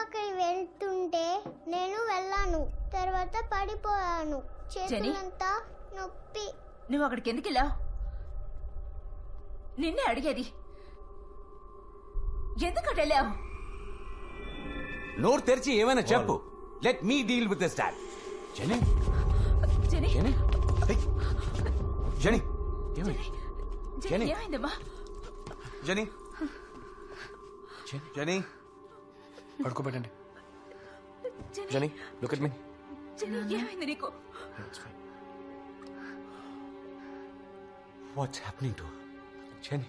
అక్కడికి వెళ్తుంటే నేను వెళ్ళాను. తర్వాత పడిపోయాను. చేతులంతా నొప్పి. నువ్వు అక్కడికి ఎందుకు వెళ్ళావు? నిన్నే అడిగేది. ఎందుకు వెళ్ళావు? నోరు తెరిచి ఏమైనా చెప్పు. Let me deal with this dad. Jenny Jenny Jenny Jenny Jenny ఏమైందమ్మా? జెనీ జెనీ పడుకోబెట్టండి. Jenny look at me. Jenny ఏమైంది నీకు? What's happening to Jenny?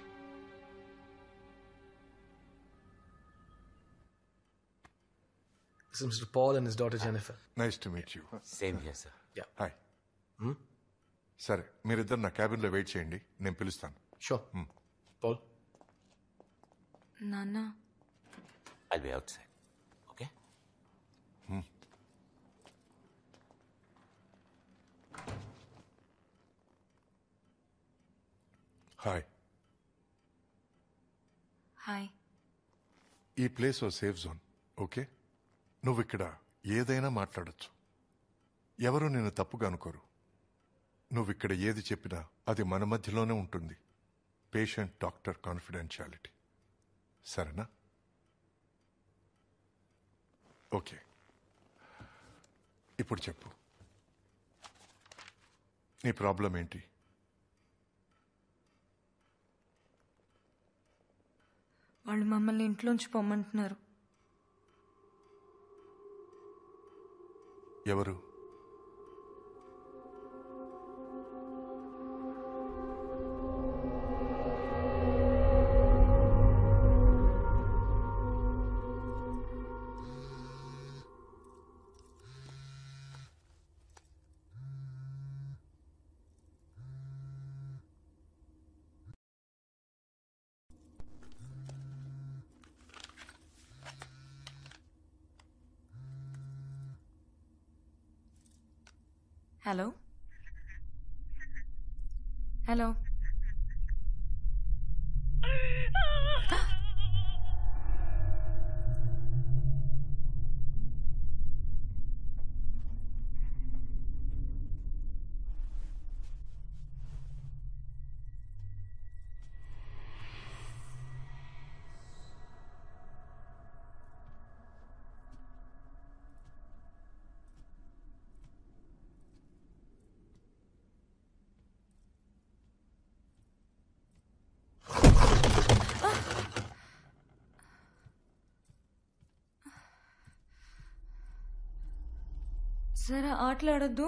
This is Mr. Paul and his daughter Jennifer. Nice to meet you. Same here, sir. Yeah. Hi. సరే, మీరిద్దరు నా క్యాబిన్లో wait చేయండి, నేను పిలుస్తాను. Sure. Paul. నాన్న. I'll be outside. Okay? Hi. Hi. ఈ ప్లేస్ ఓ safe zone. Okay, నువ్వు ఇక్కడ ఏదైనా మాట్లాడచ్చు. ఎవరు నిన్ను తప్పుగా అనుకోరు. నువ్వు ఇక్కడ ఏది చెప్పినా అది మన మధ్యలోనే ఉంటుంది. Patient doctor confidentiality. సరేనా? ఓకే, ఇప్పుడు చెప్పు, నీ ప్రాబ్లం ఏంటి? వాళ్ళు మమ్మల్ని ఇంట్లోంచి పొమ్మంటున్నారు. ఎవరు? Hello hello. సరే ఆటలాడద్దు.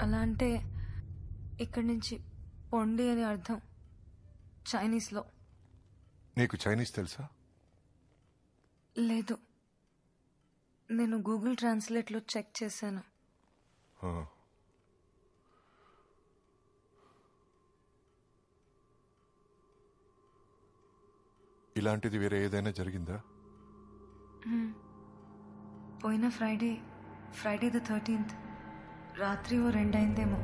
అలా అంటే ఇక్కడి నుంచి పొండి అని అర్థం చైనీస్లో. నీకు చైనీస్ తెలుసా? లేదు, నేను గూగుల్ ట్రాన్స్లేట్లో చెక్ చేశాను. ఇలాంటిది వేరే ఏదైనా జరిగిందా? పోయిన ఫ్రైడే ద 13th రాత్రి 2 అయిందేమో.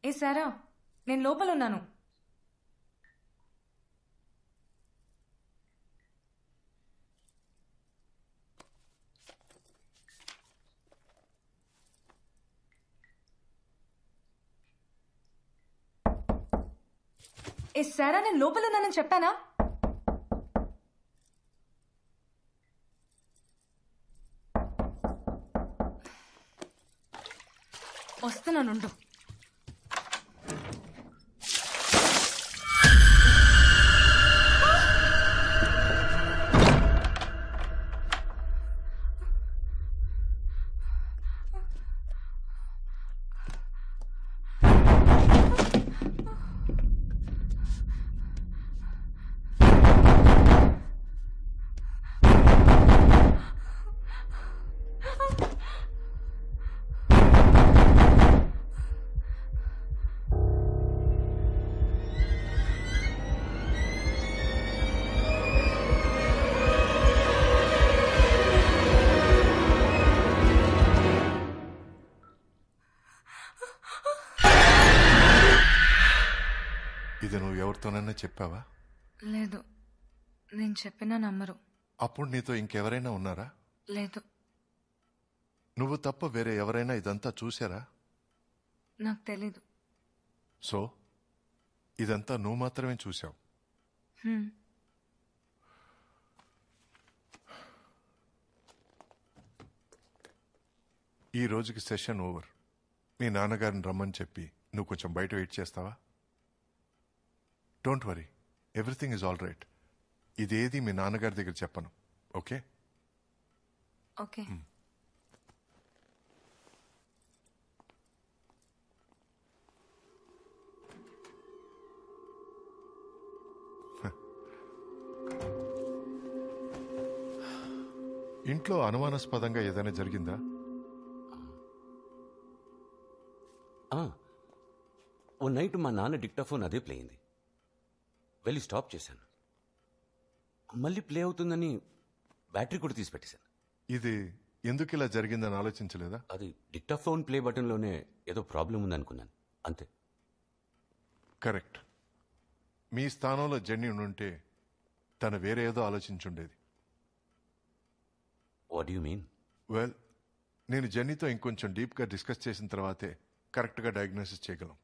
ఏ సారా, నేను లోపల ఉన్నాను. ఏ సారా, నేను లోపల ఉన్నానని చెప్పానా? వస్తున్నానుండు. ఎవరికైనా చెప్పావా? లేదు, నేను చెప్పినా నమ్మరు. అప్పుడు నీతో ఇంకెవరైనా ఉన్నారా? లేదు. నువ్వు తప్ప వేరే ఎవరైనా ఇదంతా చూశారా? నాకు తెలీదు. సో ఇదంతా నువ్వు మాత్రమే చూశావు. ఈ రోజుకి సెషన్ ఓవర్. మీ నాన్నగారిని రమ్మని చెప్పి నువ్వు కొంచెం బయట వెయిట్ చేస్తావా? Don't worry, everything is all right. ఇదేది మీ నాన్నగారి దగ్గర చెప్పను. ఓకే? ఓకే. ఇంట్లో అనుమానాస్పదంగా ఏదైనా జరిగిందా? ఓ నైట్ మా నాన్న డిక్టాఫోన్ అదే ప్లే అయింది. వెళ్ళి స్టాప్ చేశాను. మళ్ళీ ప్లే అవుతుందని బ్యాటరీ కూడా తీసి పెట్టేశాను. ఇది ఎందుకు ఇలా జరిగిందని ఆలోచించలేదా? అది డిక్టాఫోన్ ప్లే బటన్లోనే ఏదో ప్రాబ్లం ఉందనుకున్నాను, అంతే. కరెక్ట్. మీ స్థానంలో జెన్నీ ఉండుంటే తను వేరే ఏదో ఆలోచించుండేది. What you mean? వెల్, నేను జెన్నీతో ఇంకొంచెం డీప్గా డిస్కస్ చేసిన తర్వాతే కరెక్ట్గా డయాగ్నోసిస్ చేయగలం.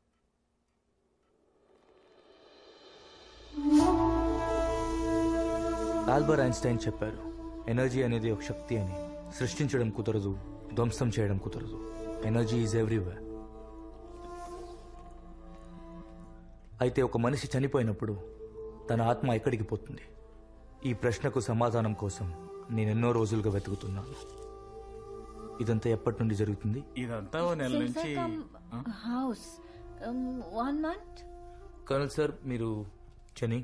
ఆల్బర్ట్ ఐన్స్టైన్ చెప్పారు, ఎనర్జీ అనేది ఒక శక్తి అని. సృష్టించడం కుదరదు, ధ్వంసం చేయడం కుదరదు. Energy is everywhere. అయితే ఒక మనిషి చనిపోయినప్పుడు తన ఆత్మ ఎక్కడికి పోతుంది? ఈ ప్రశ్నకు సమాధానం కోసం నేను ఎన్నో రోజులుగా వెతుకుతున్నాను. ఇదంతా ఎప్పటి నుండి జరుగుతుంది? ఇదంతా ఓ నెల నుంచి. House 1 month. కర్నల్ సార్, మీరు జెనీ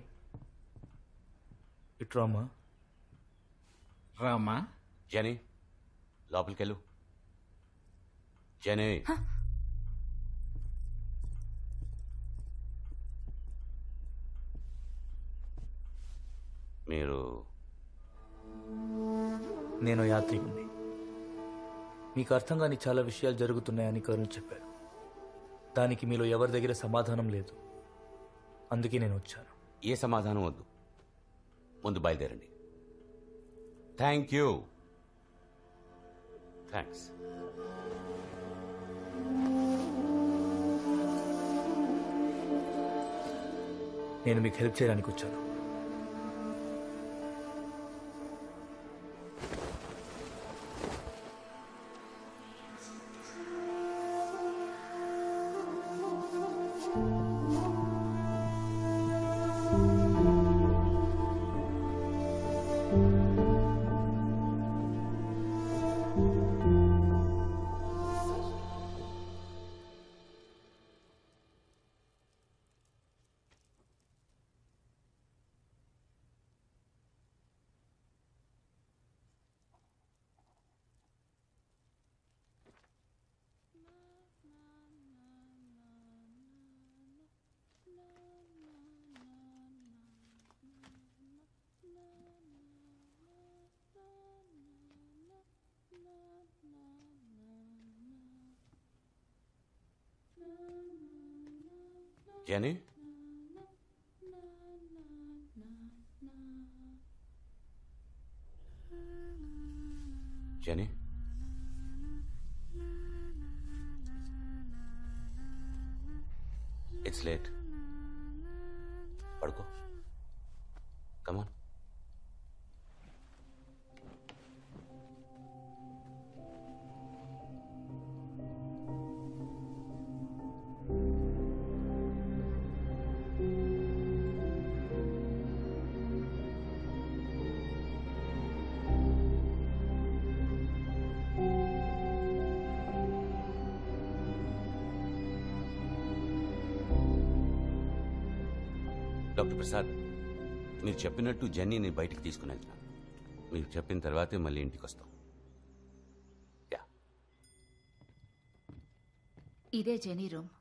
ఇట్రామా? రామా, జెనీ లోపలికెళ్ళు. జెనీ, మీరు? నేను యాత్రికుణ్ణి. మీకు అర్థం కాని చాలా విషయాలు జరుగుతున్నాయని కర్నల్ చెప్పారు. దానికి మీలో ఎవరి దగ్గర సమాధానం లేదు. అందుకే నేను వచ్చాను. ఏ సమాధానం వద్దు, ముందు బయలుదేరండి. Thank you. థ్యాంక్స్. నేను మీకు హెల్ప్ చేయడానికి వచ్చాను. Jenny, Jenny, it's late. పడుకో. కమాన్. డాక్టర్ ప్రసాద్, మీరు చెప్పినట్టు జెన్నీని బయటికి తీసుకుని వెళ్తున్నాను. మీరు చెప్పిన తర్వాతే మళ్ళీ ఇంటికి వస్తాం. ఇదే జెనీ రూమ్.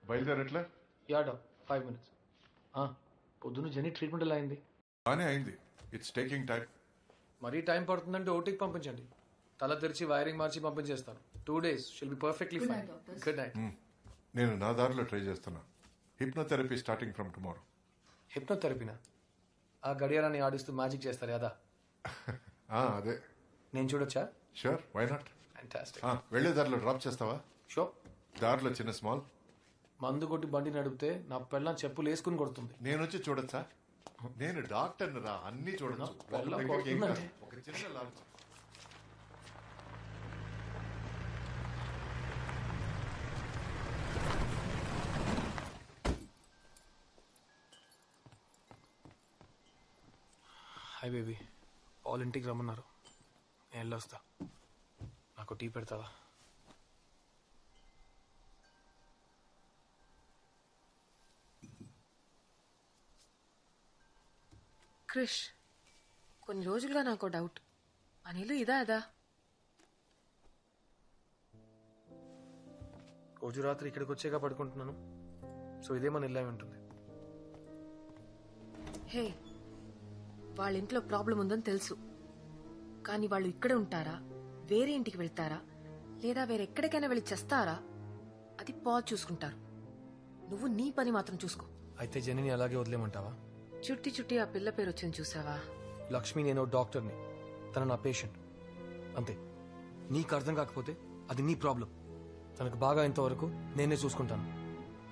బయలుదేరట్లే? యాడా 5 minutes. పొద్దున్న జెనీ ట్రీట్మెంట్ ఎలా అయింది? బానే అయింది. It's taking time. మరీ టైం పడుతుందంటే ఓటీకి పంపించండి. తల తెరిచి వైరింగ్ మార్చి పంపించేస్తాను. 2 days shall be perfectly fine. Good night. నేను నా దారిలో ట్రై చేస్తున్నా. Hypnotherapy starting from tomorrow. హిప్నోథెరపీనా? ఆ గడియారాన్ని ఆడిస్తూ మ్యాజిక్ చేస్తారు కదా? అదే. నేను చూడొచ్చా? Sure, why not. ఫ్యాంటాస్టిక్. వెళ్లే దారిలో డ్రాప్ చేస్తావా? షూర్. దారిలో చిన్న స్మాల్. మందు కొట్టి బండి నడిపితే నా పెళ్ళం చెప్పులు వేసుకుని కొడుతుంది. నేను వచ్చి చూడొచ్చా? నేను డాక్టర్ రా, అన్ని చూడొచ్చు. ఒక చిన్న లాంచ్. హాయ్ బేబీ, పాల్ ఇంటికి రమ్మన్నారు. నేను వెళ్ళొస్తా. నాకు టీ పెడతావా? క్రిష్, కొన్ని రోజులుగా నాకు డౌట్. అనిలు ఇదా అదా? రోజు రాత్రి ఇక్కడికి వచ్చాక పడుకుంటున్నాను. సో ఇదే మన ఇల్లు అయి ఉంటుంది. హే, వాళ్ళ ఇంట్లో ప్రాబ్లం ఉందని తెలుసు, కానీ వాళ్ళు ఇక్కడే ఉంటారా, వేరే ఇంటికి వెళ్తారా, లేదా వేరెక్కడికైనా వెళ్ళి చేస్తారా? అది పాజ్ చూసుకుంటారు. నువ్వు నీ పని మాత్రం చూసుకో. అయితే జెనీని అలాగే వదిలేమంటావా? చుట్టి చుట్టి ఆ పిల్ల పేరు వచ్చింది చూసావా? లక్ష్మి, నేను డాక్టర్ని, తన నా పేషెంట్ అంతే. నీకు అర్థం కాకపోతే అది నీ ప్రాబ్లం. తనకు బాగా ఇంతవరకు నేనే చూసుకుంటాను,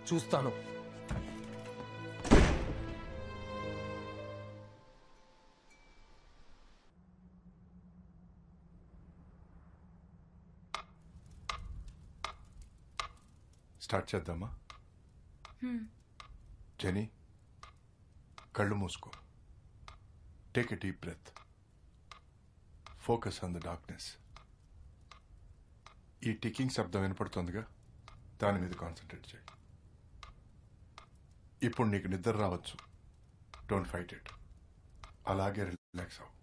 చూస్తాను. స్టార్ట్ చేద్దామా? జెనీ, కళ్ళు మూసుకో. Take a deep breath. Focus on the darkness. ఈ టికింగ్ శబ్దం వినపడుతుందిగా, దాని మీద కాన్సన్ట్రేట్ చేయి. ఇప్పుడు నీకు నిద్ర రావచ్చు. Don't fight it. అలాగే రిలాక్స్ అవ్వు.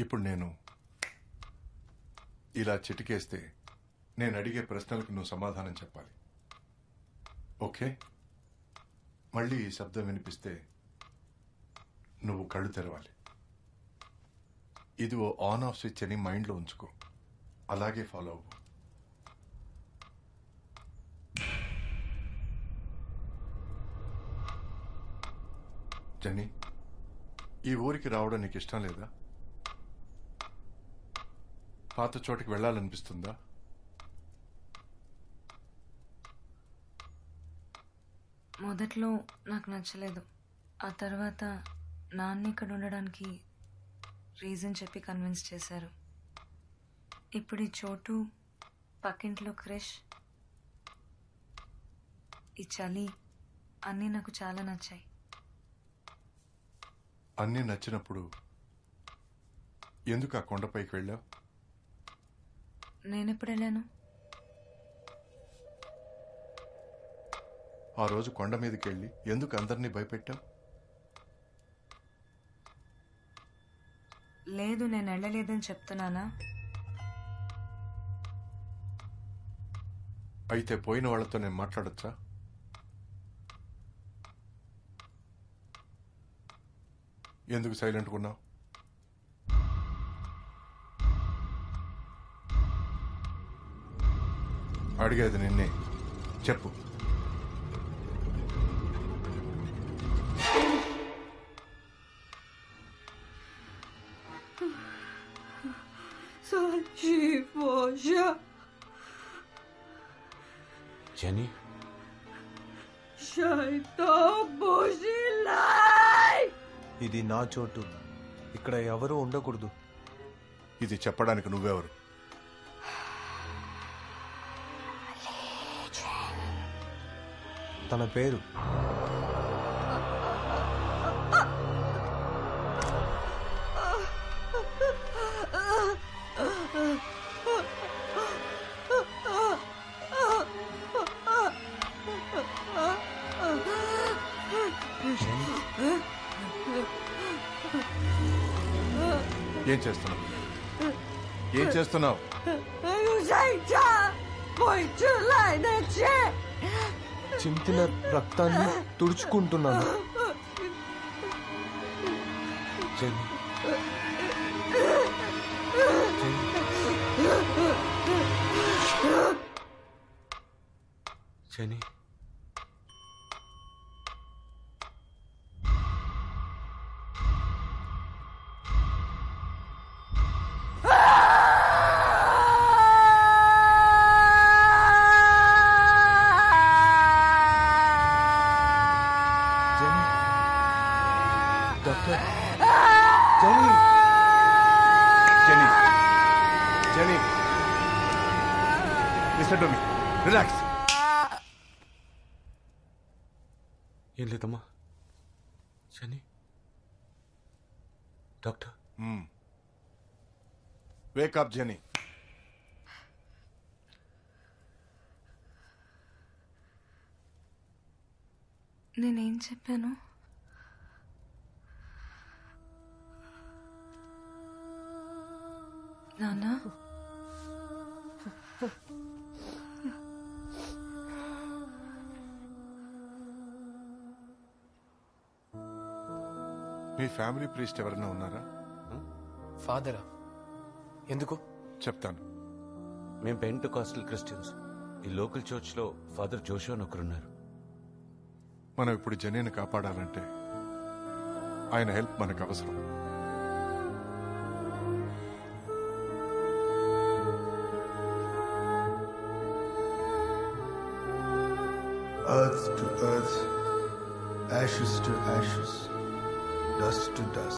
ఇప్పుడు నేను ఇలా చిటికేస్తే నేను అడిగే ప్రశ్నలకు నువ్వు సమాధానం చెప్పాలి. ఓకే? మళ్ళీ ఈ శబ్దం వినిపిస్తే నువ్వు కళ్ళు తెరవాలి. ఇది ఓ ఆన్ ఆఫ్ స్విచ్ అని మైండ్లో ఉంచుకో. అలాగే ఫాలో అవ్వు. జెన్నీ, ఈ ఊరికి రావడం నీకు ఇష్టం లేదా? పాత చోటికి వెళ్ళాలనిపిస్తుందా? మొదట్లో నాకు నచ్చలేదు. ఆ తర్వాత నాన్న ఇక్కడ ఉండడానికి రీజన్ చెప్పి కన్విన్స్ చేశారు. ఇప్పుడు ఈ చోటు, పక్కింట్లో క్రిష్, ఈ చలి అన్నీ నాకు చాలా నచ్చాయి. అన్నీ నచ్చినప్పుడు ఎందుకు ఆ కొండపైకి వెళ్ళావు? నేనెప్పుడు వెళ్ళాను? ఆ రోజు కొండ మీదకి వెళ్ళి ఎందుకు అందరినీ భయపెట్టావు? లేదు, నేను వెళ్ళలేదని చెప్తున్నానా? అయితే పోయిన వాళ్ళతో నేను మాట్లాడొచ్చా? ఎందుకు సైలెంట్గా ఉన్నావు? అడిగేది నిన్నే, చెప్పు. జెనీ, ఇది నా చోటు. ఇక్కడ ఎవరూ ఉండకూడదు. ఇది చెప్పడానికి నువ్వెవరు? తన పేరు ఏం చేస్తున్నావు? ఏం చేస్తున్నావు? చింతిన రక్తాన్ని తుడుచుకుంటున్నాను. Jenny Jenny doctor Jenny Jenny Jenny listen to me relax. ఏం లేదమ్మా. Jenny doctor wake up Jenny. నేనేం చెప్పాను? నానా మీ ఫ్యామిలీ ప్రీస్ట్ ఎవరైనా ఉన్నారా? ఫాదరా? ఎందుకు? చెప్తాను. మేము పెంటెకాస్టల్ క్రిస్టియన్స్. ఈ లోకల్ చర్చ్లో ఫాదర్ జోషువా అని ఒకరున్నారు. మనం ఇప్పుడు జెనీని కాపాడాలంటే ఆయన హెల్ప్ మనకు అవసరం. Earth to earth, ashes to ashes, dust to dust.